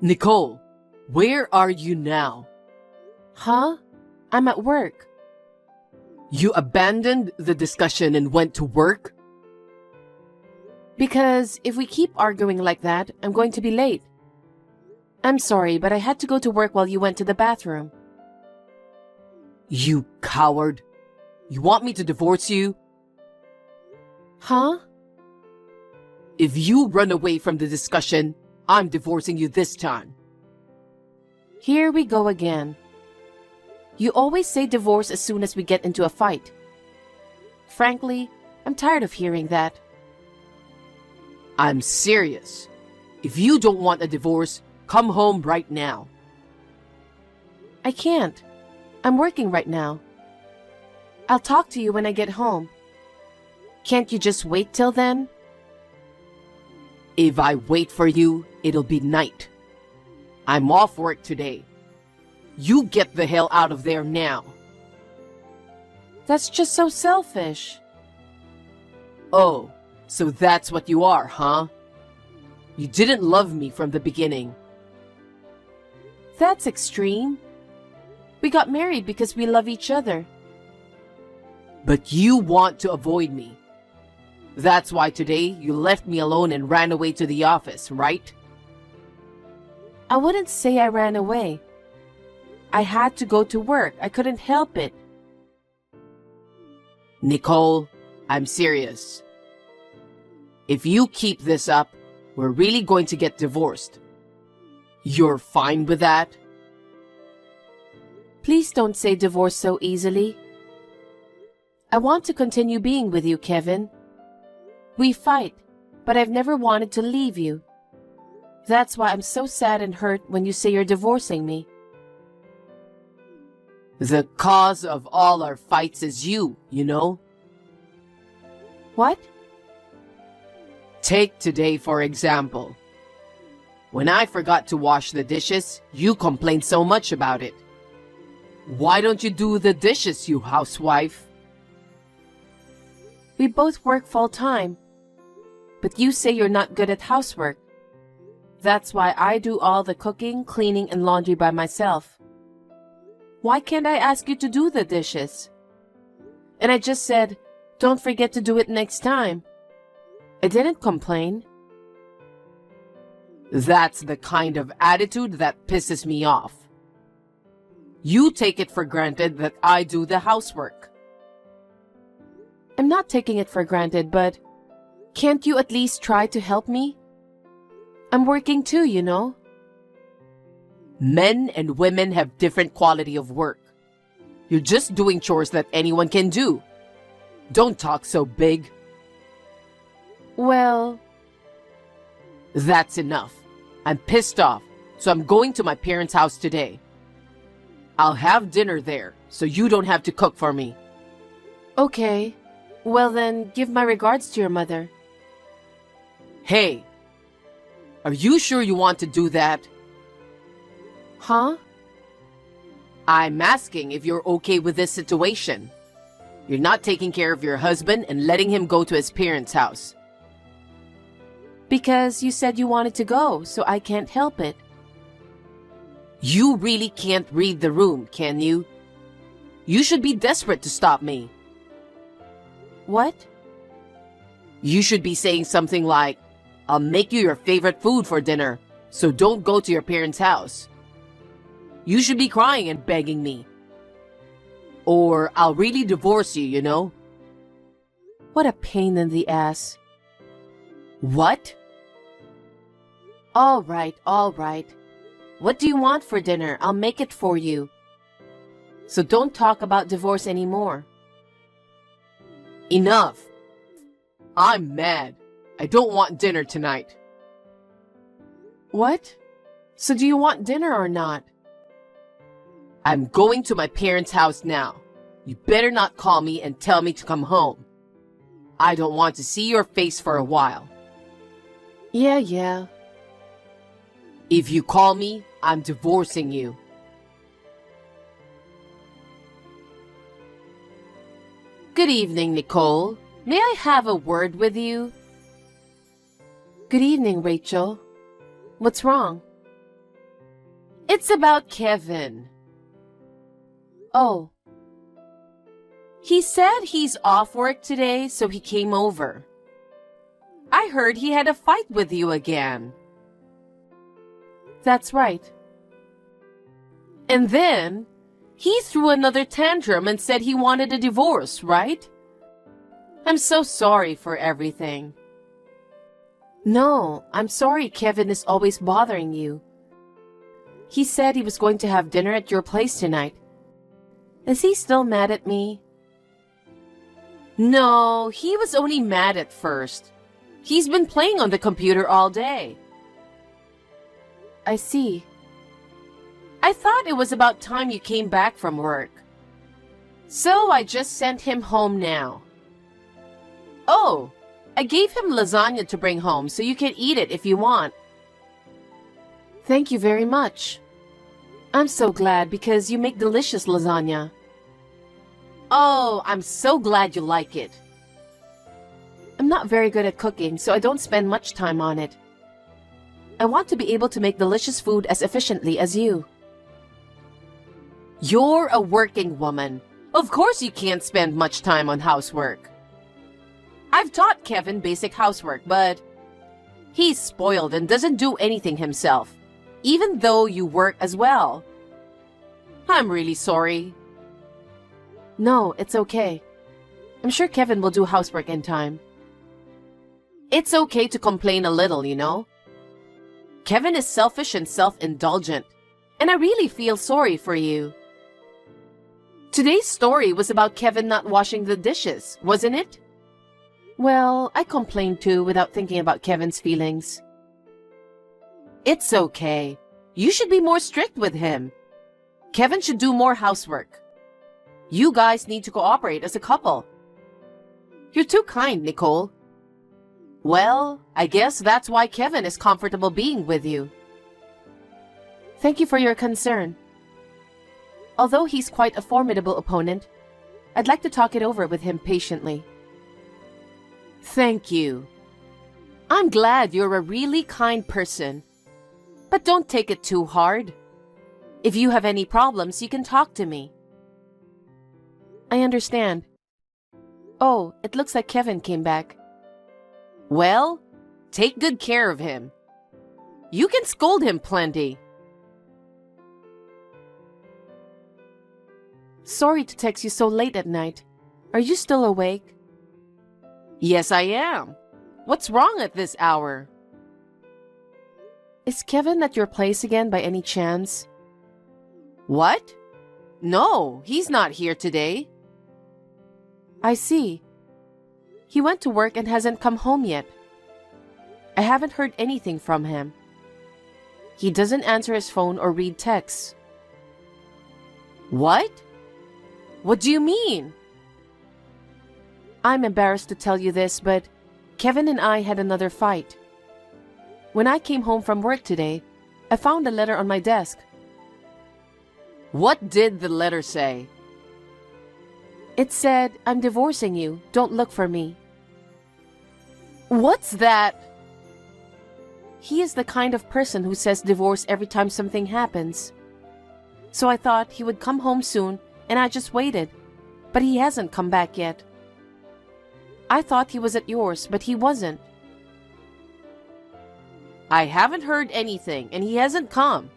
Nicole, where are you now? Huh? I'm at work. You abandoned the discussion and went to work? Because if we keep arguing like that, I'm going to be late. I'm sorry, but I had to go to work while you went to the bathroom. You coward. You want me to divorce you? Huh? If you run away from the discussion, I'm divorcing you this time. Here we go again. You always say divorce as soon as we get into a fight. Frankly, I'm tired of hearing that. I'm serious. If you don't want a divorce, come home right now. I can't. I'm working right now. I'll talk to you when I get home. Can't you just wait till then? If I wait for you, it'll be night. I'm off work today. You get the hell out of there now. That's just so selfish. Oh, so that's what you are, huh? You didn't love me from the beginning. That's extreme. We got married because we love each other. But you want to avoid me. That's why today you left me alone and ran away to the office, right? I wouldn't say I ran away. I had to go to work. I couldn't help it. Nicole, I'm serious. If you keep this up, we're really going to get divorced. You're fine with that? Please don't say divorce so easily. I want to continue being with you, Kevin. We fight, but I've never wanted to leave you. That's why I'm so sad and hurt when you say you're divorcing me. The cause of all our fights is you know? What? Take today, for example. When I forgot to wash the dishes, you complained so much about it. Why don't you do the dishes, you housewife? We both work full-time, but you say you're not good at housework. That's why I do all the cooking, cleaning, and laundry by myself. Why can't I ask you to do the dishes? And I just said, don't forget to do it next time. I didn't complain. That's the kind of attitude that pisses me off. You take it for granted that I do the housework. I'm not taking it for granted, but can't you at least try to help me? I'm working too, you know. Men and women have different quality of work. You're just doing chores that anyone can do. Don't talk so big. Well, that's enough. I'm pissed off, so I'm going to my parents' house today. I'll have dinner there, so you don't have to cook for me. Okay. Well then, give my regards to your mother. Hey, are you sure you want to do that? Huh? I'm asking if you're okay with this situation. You're not taking care of your husband and letting him go to his parents' house. Because you said you wanted to go, so I can't help it. You really can't read the room, can you? You should be desperate to stop me. What? You should be saying something like, I'll make you your favorite food for dinner, so don't go to your parents' house. You should be crying and begging me. Or I'll really divorce you, you know? What a pain in the ass. What? All right, all right. What do you want for dinner? I'll make it for you. So don't talk about divorce anymore. Enough. I'm mad. I don't want dinner tonight. What? So do you want dinner or not? I'm going to my parents' house now. You better not call me and tell me to come home. I don't want to see your face for a while. Yeah. If you call me, I'm divorcing you. Good evening, Nicole. May I have a word with you? Good evening, Rachel. What's wrong? It's about Kevin. Oh, He said he's off work today, so he came over. I heard he had a fight with you again. that's right. And then, he threw another tantrum and said he wanted a divorce, right? I'm so sorry for everything. No, I'm sorry Kevin is always bothering you. He said he was going to have dinner at your place tonight. Is he still mad at me? No, he was only mad at first. He's been playing on the computer all day. I see. I thought it was about time you came back from work. So I just sent him home now. Oh, I gave him lasagna to bring home so you can eat it if you want. Thank you very much. I'm so glad because you make delicious lasagna. Oh, I'm so glad you like it. I'm not very good at cooking, so I don't spend much time on it. I want to be able to make delicious food as efficiently as you. You're a working woman. Of course you can't spend much time on housework. I've taught Kevin basic housework, but he's spoiled and doesn't do anything himself, even though you work as well. I'm really sorry. No, it's okay. I'm sure Kevin will do housework in time. It's okay to complain a little, you know? Kevin is selfish and self-indulgent, and I really feel sorry for you. Today's story was about Kevin not washing the dishes, wasn't it? Well, I complained too without thinking about Kevin's feelings. It's okay. You should be more strict with him. Kevin should do more housework. You guys need to cooperate as a couple. You're too kind, Nicole. Well, I guess that's why Kevin is comfortable being with you. Thank you for your concern. Although he's quite a formidable opponent, I'd like to talk it over with him patiently. Thank you. I'm glad you're a really kind person. But don't take it too hard. If you have any problems, you can talk to me. I understand. Oh, it looks like Kevin came back. Well, take good care of him. You can scold him plenty. Sorry to text you so late at night. Are you still awake? Yes, I am. What's wrong at this hour? Is Kevin at your place again by any chance? What? No, he's not here today. I see. He went to work and hasn't come home yet. I haven't heard anything from him. He doesn't answer his phone or read texts. What? What do you mean? I'm embarrassed to tell you this, but Kevin and I had another fight. When I came home from work today, I found a letter on my desk. What did the letter say? It said, "I'm divorcing you. Don't look for me." What's that? He is the kind of person who says divorce every time something happens. So I thought he would come home soon, and I just waited. But he hasn't come back yet. I thought he was at yours, but he wasn't. I haven't heard anything, and he hasn't come.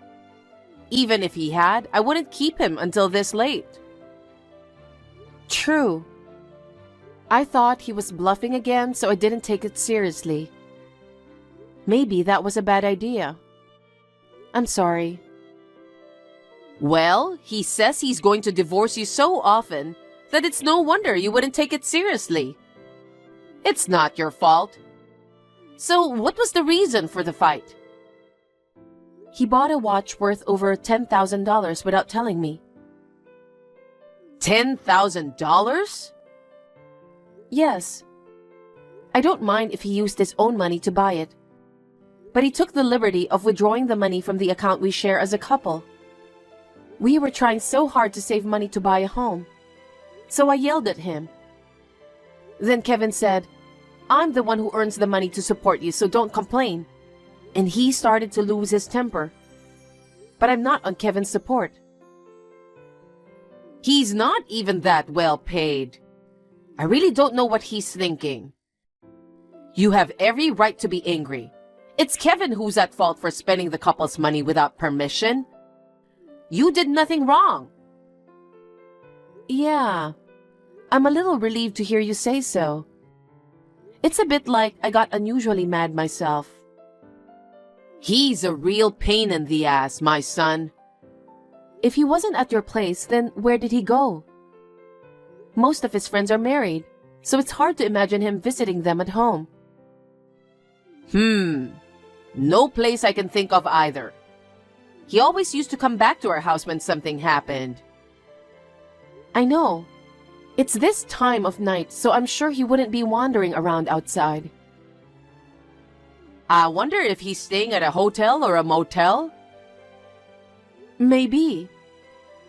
Even if he had, I wouldn't keep him until this late. True. I thought he was bluffing again, so I didn't take it seriously. Maybe that was a bad idea. I'm sorry. Well, he says he's going to divorce you so often that it's no wonder you wouldn't take it seriously. It's not your fault. So, what was the reason for the fight? He bought a watch worth over $10,000 without telling me. $10,000? Yes. I don't mind if he used his own money to buy it. But he took the liberty of withdrawing the money from the account we share as a couple. We were trying so hard to save money to buy a home. So I yelled at him. Then Kevin said, "I'm the one who earns the money to support you, so don't complain." And he started to lose his temper. but I'm not on Kevin's support. He's not even that well paid. I really don't know what he's thinking. You have every right to be angry. It's Kevin who's at fault for spending the couple's money without permission. You did nothing wrong. Yeah, I'm a little relieved to hear you say so. It's a bit like I got unusually mad myself. He's a real pain in the ass, my son. If he wasn't at your place, then where did he go? Most of his friends are married, so it's hard to imagine him visiting them at home. No place I can think of either. He always used to come back to our house when something happened. I know. It's this time of night, so I'm sure he wouldn't be wandering around outside. I wonder if he's staying at a hotel or a motel? Maybe.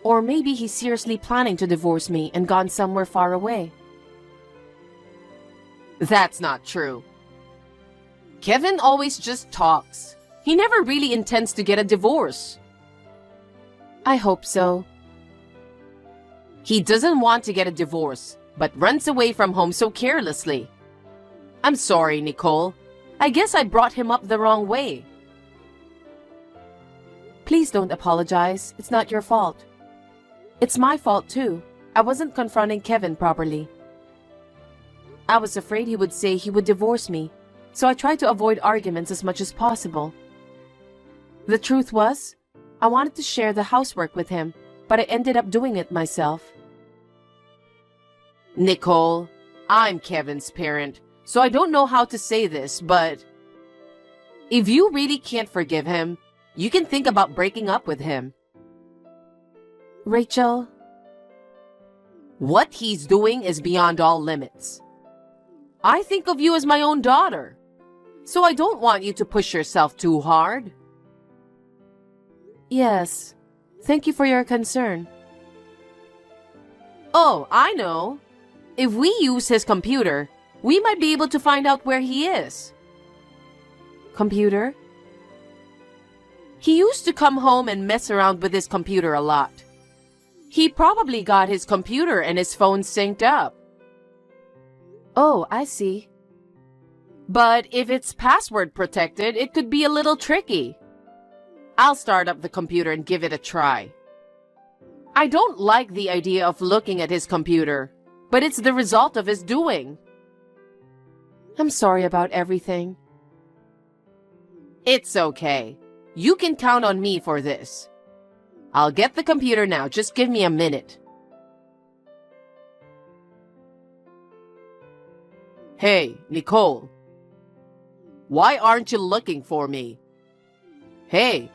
Or maybe he's seriously planning to divorce me and gone somewhere far away. That's not true. Kevin always just talks. He never really intends to get a divorce. I hope so. He doesn't want to get a divorce, but runs away from home so carelessly. I'm sorry, Nicole. I guess I brought him up the wrong way. Please don't apologize. It's not your fault. It's my fault too. I wasn't confronting Kevin properly. I was afraid he would say he would divorce me, so I tried to avoid arguments as much as possible. The truth was, I wanted to share the housework with him, but I ended up doing it myself. Nicole, I'm Kevin's parent, so I don't know how to say this, but if you really can't forgive him, you can think about breaking up with him. Rachel, what he's doing is beyond all limits. I think of you as my own daughter, so I don't want you to push yourself too hard. Yes, thank you for your concern. Oh, I know. If we use his computer, we might be able to find out where he is. Computer? He used to come home and mess around with his computer a lot. He probably got his computer and his phone synced up. Oh, I see. But if it's password protected, it could be a little tricky. I'll start up the computer and give it a try. I don't like the idea of looking at his computer, but it's the result of his doing. I'm sorry about everything. It's okay. You can count on me for this. I'll get the computer now. Just give me a minute. Hey, Nicole. Why aren't you looking for me? Hey.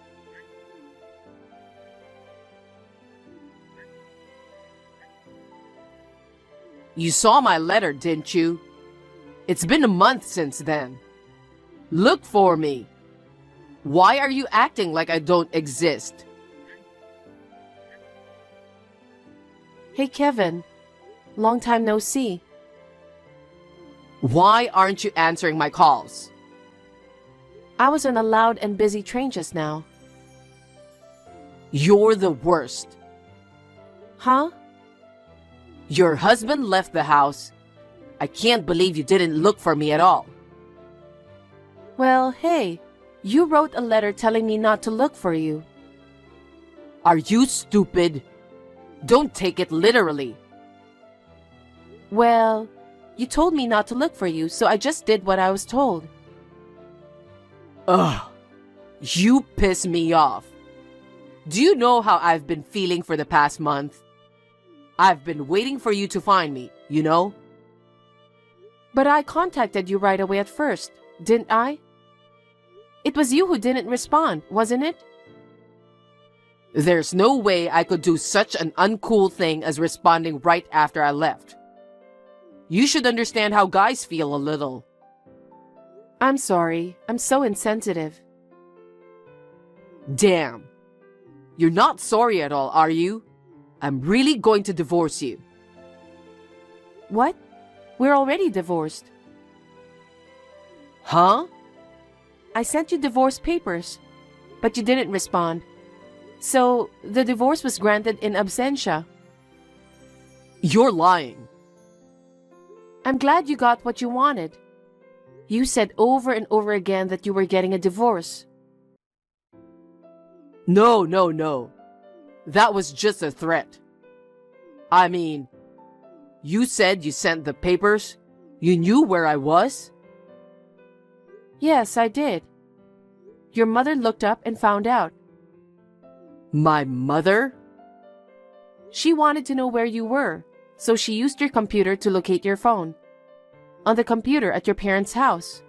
You saw my letter, didn't you? It's been a month since then. Look for me. Why are you acting like I don't exist? Hey, Kevin. Long time no see. Why aren't you answering my calls? I was on a loud and busy train just now. You're the worst. Huh? Your husband left the house. I can't believe you didn't look for me at all. Well, hey, you wrote a letter telling me not to look for you. Are you stupid? Don't take it literally. Well, you told me not to look for you, so I just did what I was told. Ugh, you piss me off. Do you know how I've been feeling for the past month? I've been waiting for you to find me, you know? But I contacted you right away at first, didn't I? It was you who didn't respond, wasn't it? There's no way I could do such an uncool thing as responding right after I left. You should understand how guys feel a little. I'm sorry. I'm so insensitive. Damn. You're not sorry at all, are you? I'm really going to divorce you. What? We're already divorced. Huh? I sent you divorce papers, but you didn't respond. So, the divorce was granted in absentia. You're lying. I'm glad you got what you wanted. You said over and over again that you were getting a divorce. No, no, no. That was just a threat. I mean, you said you sent the papers. You knew where I was? Yes, I did. Your mother looked up and found out. My mother? She wanted to know where you were, so she used your computer to locate your phone. On the computer at your parents' house.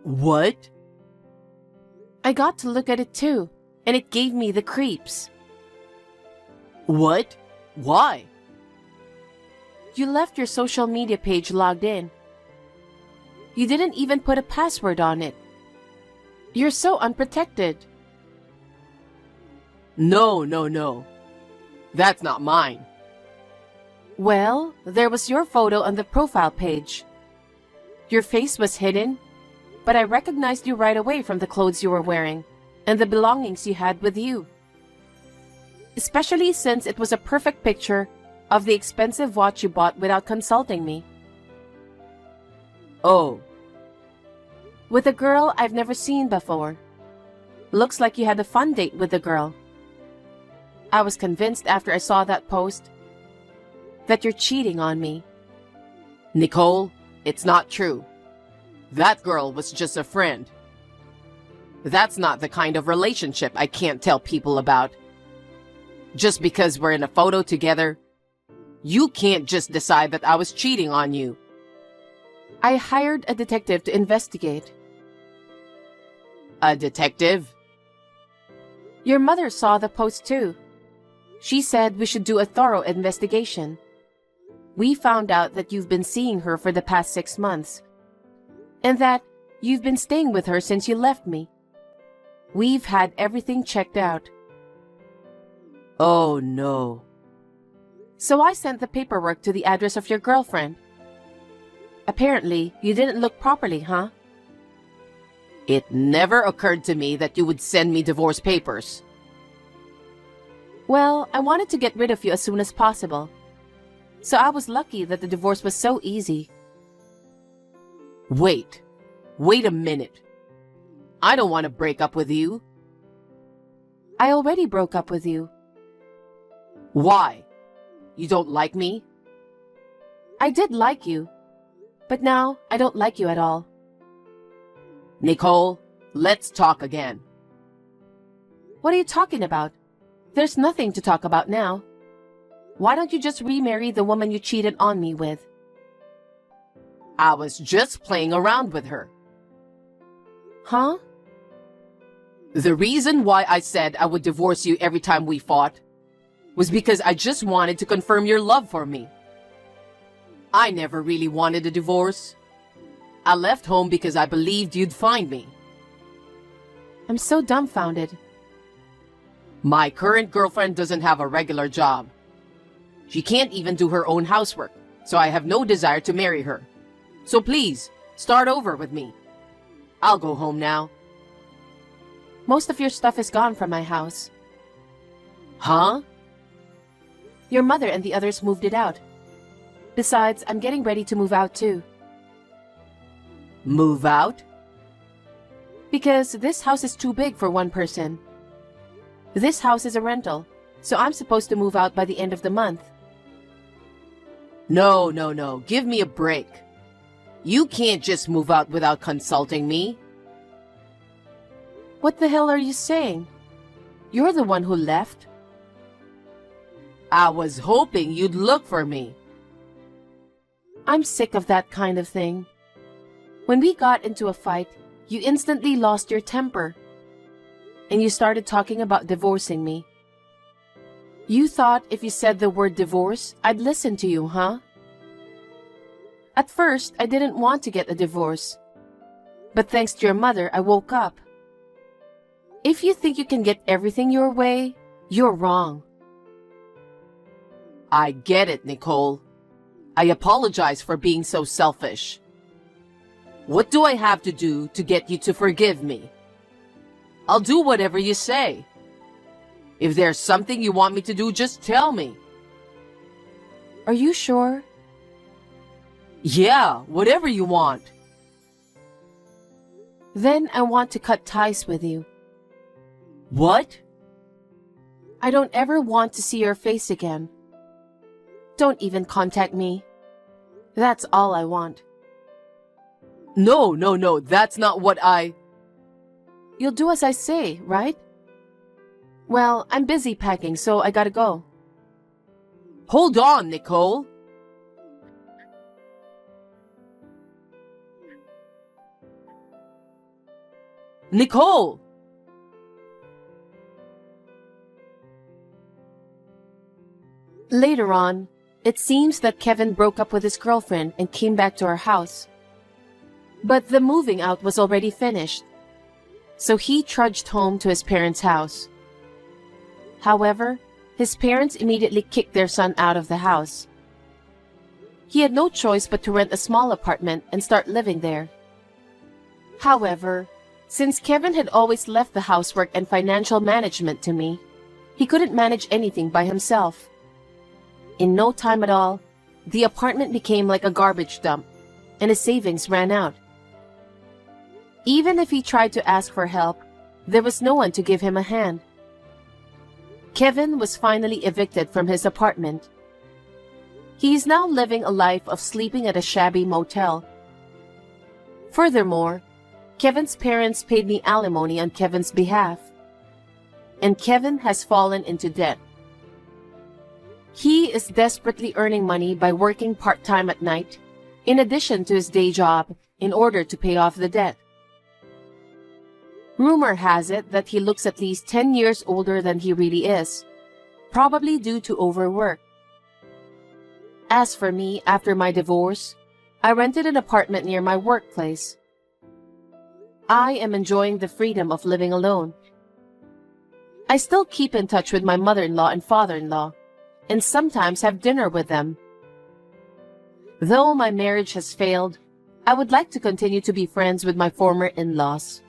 What? I got to look at it too, and it gave me the creeps. What? Why? You left your social media page logged in. You didn't even put a password on it. You're so unprotected. No, no, no. That's not mine. Well, there was your photo on the profile page. Your face was hidden, but I recognized you right away from the clothes you were wearing and the belongings you had with you. Especially since it was a perfect picture of the expensive watch you bought without consulting me. Oh. With a girl I've never seen before. Looks like you had a fun date with the girl. I was convinced after I saw that post that you're cheating on me. Nicole, it's not true. That girl was just a friend. That's not the kind of relationship I can't tell people about. Just because we're in a photo together, you can't just decide that I was cheating on you. I hired a detective to investigate. A detective? Your mother saw the post too. She said we should do a thorough investigation. We found out that you've been seeing her for the past 6 months, and that you've been staying with her since you left me. We've had everything checked out. Oh no. So I sent the paperwork to the address of your girlfriend. Apparently, you didn't look properly, huh? It never occurred to me that you would send me divorce papers. Well, I wanted to get rid of you as soon as possible. So I was lucky that the divorce was so easy. Wait a minute. I don't want to break up with you. I already broke up with you. Why? You don't like me? I did like you, but now I don't like you at all. Nicole, let's talk again. What are you talking about? There's nothing to talk about now. Why don't you just remarry the woman you cheated on me with? I was just playing around with her. Huh? The reason why I said I would divorce you every time we fought was because I just wanted to confirm your love for me. I never really wanted a divorce. I left home because I believed you'd find me. I'm so dumbfounded. My current girlfriend doesn't have a regular job. She can't even do her own housework, so I have no desire to marry her. So please, start over with me. I'll go home now. Most of your stuff is gone from my house. Huh? Your mother and the others moved it out. Besides, I'm getting ready to move out too. Move out? Because this house is too big for one person. This house is a rental, so I'm supposed to move out by the end of the month. No. Give me a break. You can't just move out without consulting me. What the hell are you saying? You're the one who left. I was hoping you'd look for me. I'm sick of that kind of thing. When we got into a fight, you instantly lost your temper. And you started talking about divorcing me. You thought if you said the word divorce, I'd listen to you, huh? At first, I didn't want to get a divorce. But thanks to your mother, I woke up. If you think you can get everything your way, you're wrong. I get it, Nicole. I apologize for being so selfish. What do I have to do to get you to forgive me? I'll do whatever you say. If there's something you want me to do, just tell me. Are you sure? Yeah, whatever you want. Then I want to cut ties with you. What? I don't ever want to see your face again. Don't even contact me. That's all I want. No, that's not what I... You'll do as I say, right? Well, I'm busy packing, so I gotta go. Hold on, Nicole. Nicole! Later on, it seems that Kevin broke up with his girlfriend and came back to our house. But the moving out was already finished, so he trudged home to his parents' house. However, his parents immediately kicked their son out of the house. He had no choice but to rent a small apartment and start living there. However, since Kevin had always left the housework and financial management to me, he couldn't manage anything by himself. In no time at all, the apartment became like a garbage dump, and his savings ran out. Even if he tried to ask for help, there was no one to give him a hand. Kevin was finally evicted from his apartment. He is now living a life of sleeping at a shabby motel. Furthermore, Kevin's parents paid me alimony on Kevin's behalf, and Kevin has fallen into debt. He is desperately earning money by working part-time at night, in addition to his day job, in order to pay off the debt. Rumor has it that he looks at least 10 years older than he really is, probably due to overwork. As for me, after my divorce, I rented an apartment near my workplace. I am enjoying the freedom of living alone. I still keep in touch with my mother-in-law and father-in-law, and sometimes have dinner with them. Though my marriage has failed, I would like to continue to be friends with my former in-laws.